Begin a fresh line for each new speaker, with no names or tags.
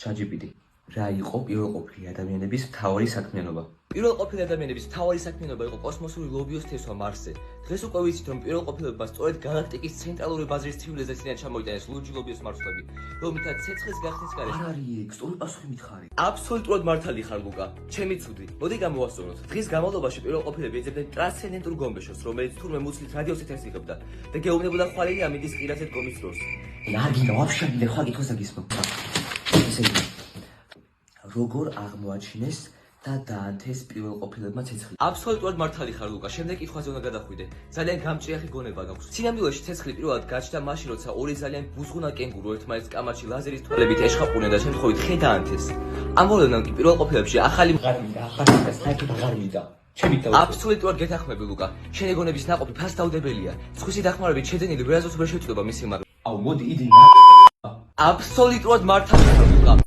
ChatGPT. რა იყო პირველყოფილი ადამიანების მთავარი საქმიანობა? პირველყოფილი ადამიანების მთავარი საქმიანობა იყო კოსმოსური ლობიოს თესვა მარსზე. დღეს უკვე ვიცით, რომ პირველყოფილებმა სწორედ galaktikis ცენტრალური ბაზრის ცივილიზაციიდან ჩამოიტანეს ლურჯი ლობიოს მარცვლები, რომლითაც ცეცხლის გახსნის გარეშე. არ არის, სწორი პასუხი მითხარი. აბსოლუტურად მართალი ხარ, ლუკა. ჩემი ცუდი. მოდი გამოვასწოროთ. დღის განმავლობაში პირველყოფილები ეძებდნენ ტრანსცენდენტურ გომბეშოს, რომელიც თურმე მუცლით რადიოს ეთერს იღებდა და გეუბნებოდა ხვალინი ამინდის ყირაზე დგომის დროს. ნარგინა, ვაფშე მიდე ხა გითხოვს და გისმო. ესე იგი როგორ აღმოაჩინეს და დაანთეს პირველყოფილებმა ცეცხლი? აბსოლუტურად მართალი ხარ, ლუკა. შემდეგ კითხვაზე უნდა გადახვიდე. ძალიან გამჭრიახი გონება გაქვს. სინამდვილეში ცეცხლი პირველად გაჩნდა მაშინ, როცა ორი ძალიან ბუზღუნა კენგურუ ერთმანეთს კამარში ლაზერის თვალებით ეშხაპუნენ და შემთხვევით ხე დაანთეს. ამ მოვლენამ კი პირველყოფილებში ახალი მყარი მიდა, ახალი საერთოდ აღარ მიდა. აბსოლუტურად გეთანხმები, ლუკა. შენი გონების ნაყოფი ფასდაუდებელია. სხვისი დახმარებით შეძენილი ვერასდროს ვერ შეწყვეტა მისი მაგ. აუ მოდი იდი. აბსოლუტურად მართალი ხარ, ლუკა.